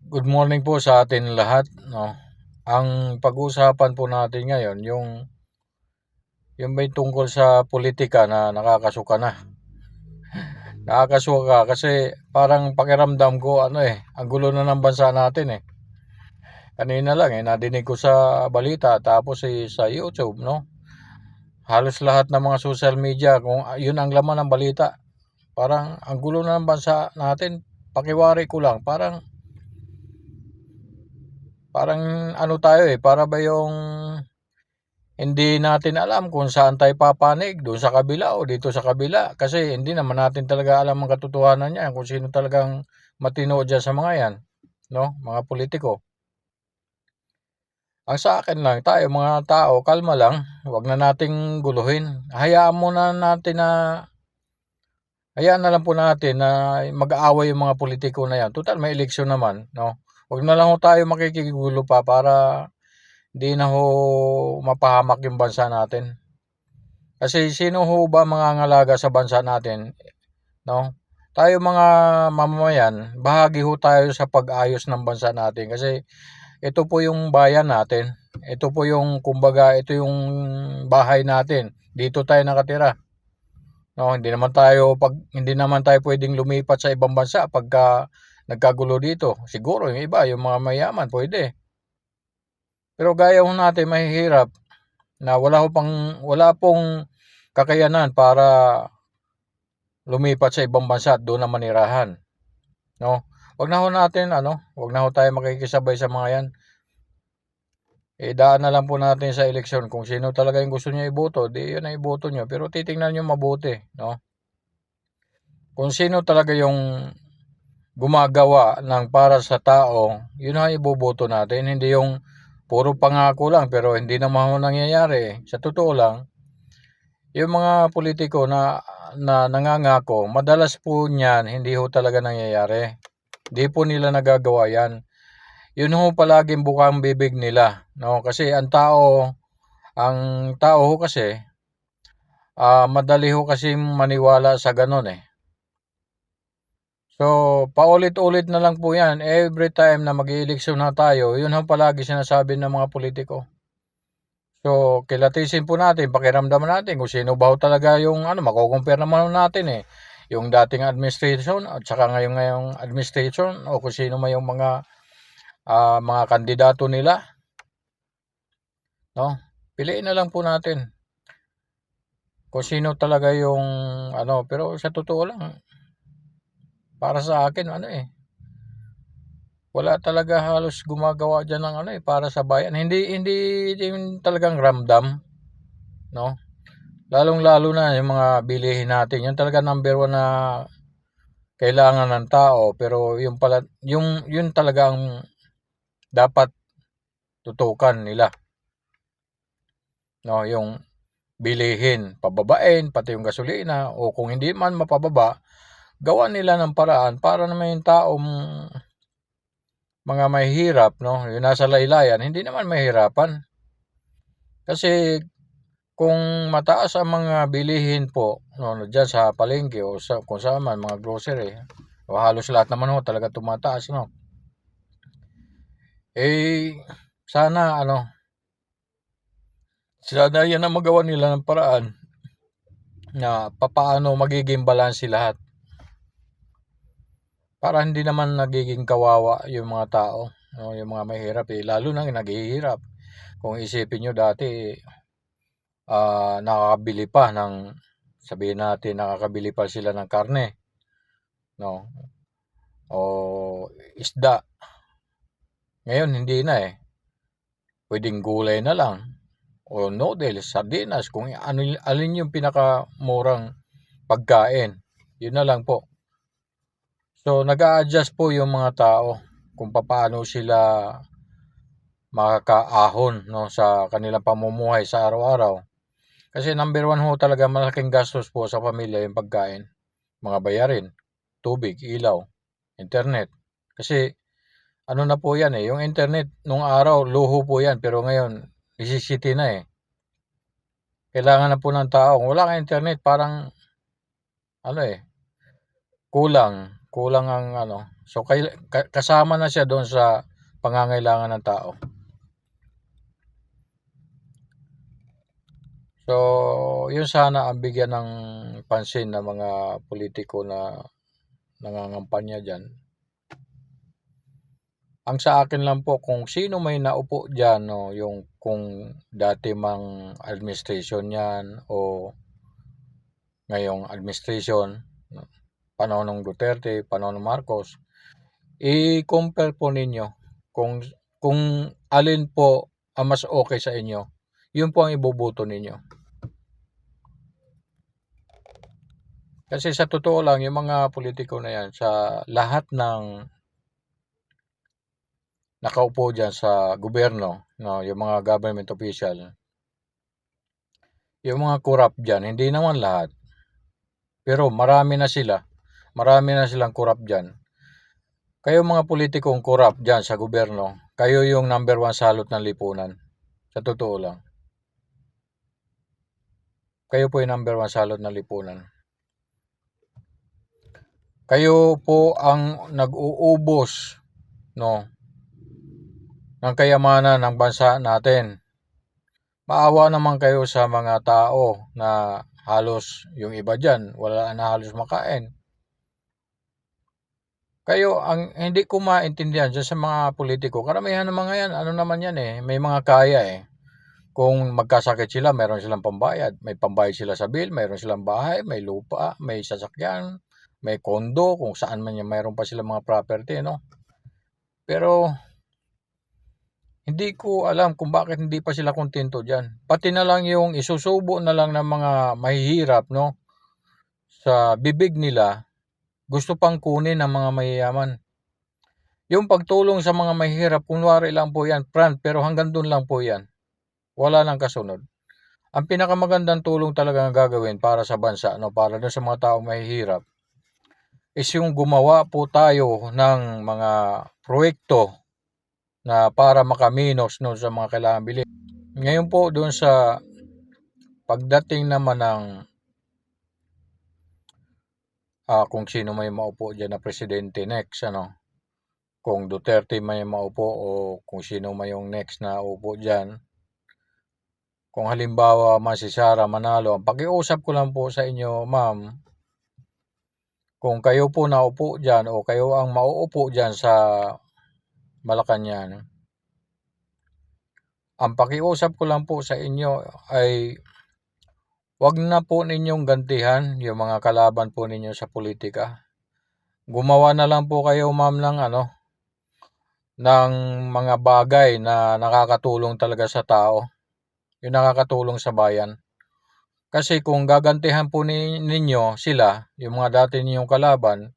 Good morning po sa atin lahat, 'no. Ang pag-uusapan po natin ngayon yung may tungkol sa politika na nakakasuka na. Nakakasuka kasi parang pakiramdam ko ang gulo na ng bansa natin, eh. Kanina lang, nadinig ko sa balita tapos, sa YouTube, 'no, halos lahat ng mga social media kung yun ang laman ng balita. Parang ang gulo na ng bansa natin, pakiwari ko lang parang parang para ba yung hindi natin alam kung saan tayo papanig, doon sa kabila o dito sa kabila. Kasi hindi naman natin talaga alam ang katotohanan niyan kung sino talagang matino diyan sa mga 'yan, 'no, mga politiko. Ang sa akin lang, tayo mga tao, kalma lang, 'wag na nating guluhin. Hayaan na lang po natin na mag-aaway yung mga politiko na 'yan. Tutal may eleksyon naman, 'no. 'Wag na lang ho tayo makikigulo pa para hindi na ho mapahamak yung bansa natin. Kasi sino ho ba mangangalaga sa bansa natin, 'no? Tayo mga mamamayan, bahagi ho tayo sa pag-ayos ng bansa natin kasi ito po yung bayan natin. Ito po yung kumbaga, ito yung bahay natin. Dito tayo nakatira. No, hindi naman tayo pwedeng lumipat sa ibang bansa pagka nagkagulo dito. Siguro yung iba, yung mga mayaman, pwede. Pero gaya ho natin mahihirap na wala pong kakayanan para lumipat sa ibang bansa at doon na manirahan, 'no? 'Wag na ho tayo makikisabay sa mga 'yan. Daan na lang po natin sa eleksyon kung sino talaga yung gusto niyo iboto, 'di 'yun ang iboto niyo. Pero titingnan niyo mabuti, 'no? Kung sino talaga yung gumagawa ng para sa tao, 'yun ang iboboto natin, hindi yung puro pangako lang pero hindi naman ho nangyayari. Sa totoo lang, yung mga politiko na nangangako, madalas po niyan hindi ho talaga nangyayari. Hindi po nila nagagawa 'yan. Yun ho palaging bukang bibig nila, 'no? Kasi ang tao ho kasi, madali ho kasing maniwala sa gano'n, eh. So, paulit-ulit na lang po 'yan, every time na mag-ieleksyon na tayo, yun ho palagi sinasabi ng mga politiko. So, kilatisin po natin, pakiramdaman natin kung sino ba ho talaga yung mako-compare naman natin, eh, yung dating administration at saka ngayong administration o kung sino man yung mga kandidato nila, 'no? Piliin na lang po natin kung sino talaga yung pero sa totoo lang, para sa akin wala talaga halos gumagawa diyan ng para sa bayan. Hindi hindi din talagang ramdam, 'no? Lalong-lalo na yung mga bilihin natin, yun talaga number one na kailangan ng tao, pero yun talaga ang dapat tutukan nila, 'no? Yung bilihin, pababain, pati yung gasolina, o kung hindi man mapababa, gawan nila ng paraan para naman yung taong mga mahihirap, 'no, yung nasa laylayan, hindi naman mahirapan. Kasi kung mataas ang mga bilihin po, 'no, diyan sa palengke o kung saan man, mga grocery, o halos lahat naman ho talaga tumataas, 'no. Sana sana 'yan ang magawan nila ng paraan na papaano magiging balanse lahat. Para hindi naman nagiging kawawa yung mga tao, 'no, yung mga mahihirap, lalo na yung naghihirap. Kung isipin niyo dati, nakakabili pa ng sabihin natin nakakabili pa sila ng karne, 'no, o isda. Ngayon hindi na, puwedeng gulay na lang o noodles, sardinas, kung alin yung pinakamurang pagkain, yun na lang po. So, nag-a-adjust po yung mga tao kung papaano sila makakaahon, 'no, sa kanilang pamumuhay sa araw-araw. Kasi number one ho talaga, malaking gastos po sa pamilya yung pagkain, mga bayarin, tubig, ilaw, internet. Kasi na po 'yan, yung internet nung araw luho po 'yan, pero ngayon necessity na, Kailangan na po ng tao. Kung wala kang internet parang ano, kulang. Kulang ang ano. So kasama na siya doon sa pangangailangan ng tao. So, yun sana ang bigyan ng pansin ng mga politiko na nangangampanya dyan. Ang sa akin lang po, kung sino may naupo dyan, no, yung kung dati mang administration yan o ngayong administration, panahon ng Duterte, panahon ng Marcos, i-compare po ninyo kung alin po ang mas okay sa inyo, yun po ang iboboto ninyo. Kasi sa totoo lang, yung mga politiko na yan, sa lahat ng nakaupo dyan sa gobyerno, no, yung mga government official, yung mga corrupt dyan, hindi naman lahat. Pero marami na sila. Marami na silang corrupt dyan. Kayo mga politikong corrupt dyan sa gobyerno, kayo yung number 1 salot ng lipunan. Sa totoo lang. Kayo po yung number 1 salot ng lipunan. Kayo po ang nag-uubos, no, ng kayamanan ng bansa natin. Maawa naman kayo sa mga tao na halos yung iba dyan, wala na halos makain. Kayo, ang hindi ko maintindihan dyan sa mga politiko, karamihan ng mga yan, ano naman yan may mga kaya Kung magkasakit sila, meron silang pambayad. May pambayad sila sa bill, meron silang bahay, may lupa, may sasakyan, may kondo, kung saan man yan, meron pa silang mga property, no? Pero, hindi ko alam kung bakit hindi pa sila kontento dyan. Pati na lang yung isusubo na lang ng mga mahihirap, no? Sa bibig nila, gusto pang kunin ng mga mayayaman. Yung pagtulong sa mga mahihirap, kunwari lang po yan, pero hanggang doon lang po yan. Wala nang kasunod. Ang pinakamagandang tulong talaga ng gagawin para sa bansa, no, para doon sa mga taong mahihirap, is yung gumawa po tayo ng mga proyekto na para makaminos no, sa mga kailangan bilhin. Ngayon po doon sa pagdating naman ng kung sino may maupo dyan na presidente next, kung Duterte may maupo o kung sino may yung next na upo dyan, kung halimbawa man si Sara manalo, ang pakiusap ko lang po sa inyo, ma'am, kung kayo po naupo dyan o kayo ang mauupo dyan sa Malacanang, ang pakiusap ko lang po sa inyo ay wag na po ninyong gantihan yung mga kalaban po ninyo sa politika. Gumawa na lang po kayo, ma'am, ng mga bagay na nakakatulong talaga sa tao. Yung nakakatulong sa bayan. Kasi kung gagantihan po ninyo sila, yung mga dati ninyong kalaban,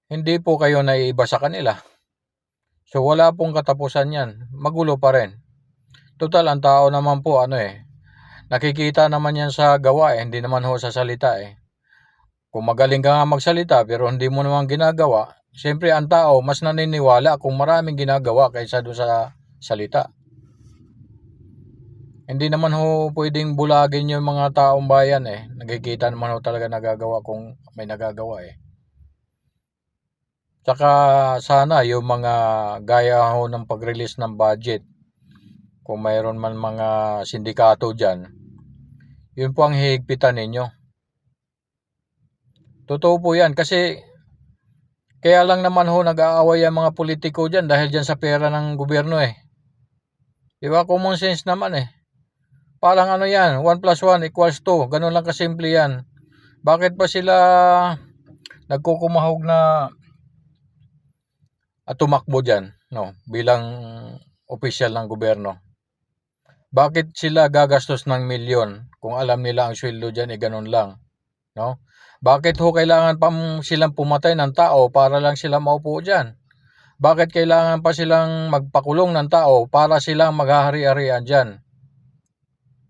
hindi po kayo naiiba sa kanila. So wala pong katapusan yan. Magulo pa rin. Total, ang tao naman po, nakikita naman yan sa gawa hindi naman ho sa salita Kung magaling ka nga magsalita pero hindi mo naman ginagawa, siyempre ang tao mas naniniwala kung maraming ginagawa kaysa doon sa salita. Hindi naman ho pwedeng bulagin yung mga taong bayan Nakikita naman ho talaga nagagawa kung may nagagawa Tsaka sana yung mga gaya ho ng pag-release ng budget, kung mayroon man mga sindikato dyan, yun po ang hihigpitan ninyo. Totoo po yan kasi kaya lang naman ho nag-aaway ang mga politiko dyan dahil dyan sa pera ng gobyerno Diba? Common sense naman Parang yan, 1 plus 1 equals 2. Ganun lang kasimple yan. Bakit ba sila nagkukumahog na tumakbo dyan, no, bilang opisyal ng gobyerno? Bakit sila gagastos ng milyon kung alam nila ang sweldo dyan ganun lang, no? Bakit ho kailangan pa silang pumatay ng tao para lang sila maupo dyan? Bakit kailangan pa silang magpakulong ng tao para silang maghahari-harian dyan?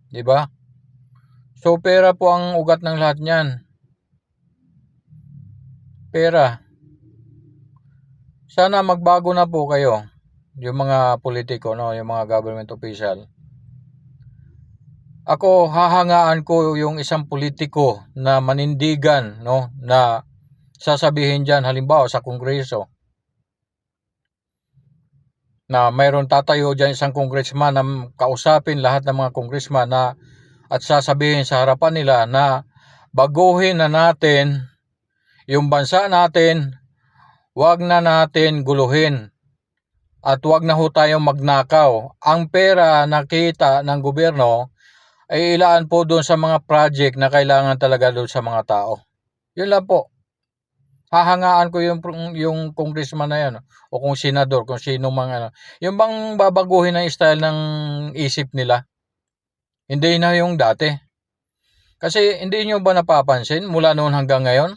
Diba? So, pera po ang ugat ng lahat niyan. Pera. Sana magbago na po kayo, yung mga politiko, no, yung mga government official. Ako, hahangaan ko yung isang politiko na manindigan, no, na sasabihin dyan, halimbawa sa Kongreso, na mayroon tatayo dyan isang congressman na kausapin lahat ng mga congressman na at sasabihin sa harapan nila na baguhin na natin yung bansa natin, wag na natin guluhin at wag na ho tayong magnakaw. Ang pera na kita ng gobyerno ay ilaan po doon sa mga project na kailangan talaga doon sa mga tao. Yun lang po. Hahangaan ko yung congressman na yan o kung senador, kung sino mang ano. Yung bang babaguhin ang style ng isip nila. Hindi na yung dati. Kasi hindi nyo ba napapansin mula noon hanggang ngayon?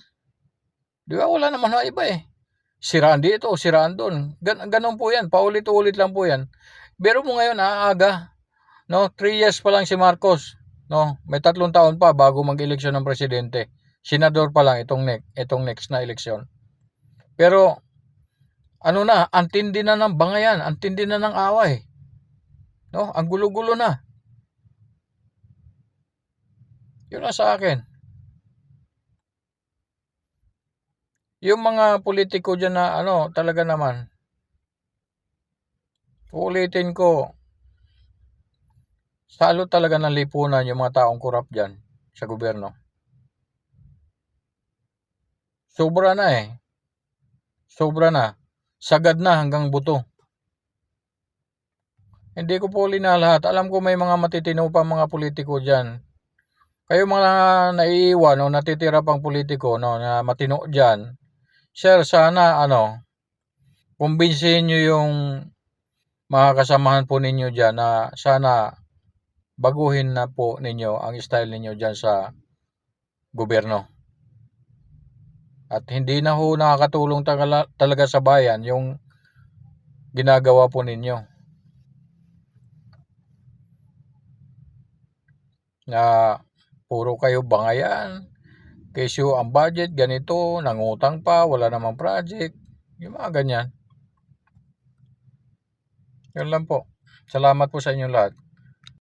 Di ba wala naman na iba eh. Siraan dito, siraan doon. Ganon po yan. Paulit-ulit lang po yan. Pero mo ngayon aaga. No, 3 years pa lang si Marcos. No, may 3 taon pa bago mag-eleksyon ng presidente. Senador pa lang itong next na eleksyon. Pero ano na, antindi na ng bangayan, antindi na ng away. No, ang gulo-gulo na. Yun lang sa akin. Yung mga politiko dyan na ano, talaga naman. Ulitin ko, salo talaga ng lipunan yung mga taong korap dyan sa gobyerno. Sobra na eh. Sobra na. Sagad na hanggang buto. Hindi ko po linalahat. Alam ko may mga matitino pa mga politiko dyan. Kayo mga naiiwan o natitira pang politiko no, na matino dyan. Sir, sana ano, kumbinsihin nyo yung mga kasamahan po ninyo dyan na sana baguhin na po ninyo ang style ninyo dyan sa gobyerno. At hindi na ho nakakatulong talaga sa bayan yung ginagawa po ninyo. Na puro kayo bangayan, kesyo ang budget ganito, nangutang pa, wala namang project, yung mga ganyan. Yun lang po. Salamat po sa inyong lahat.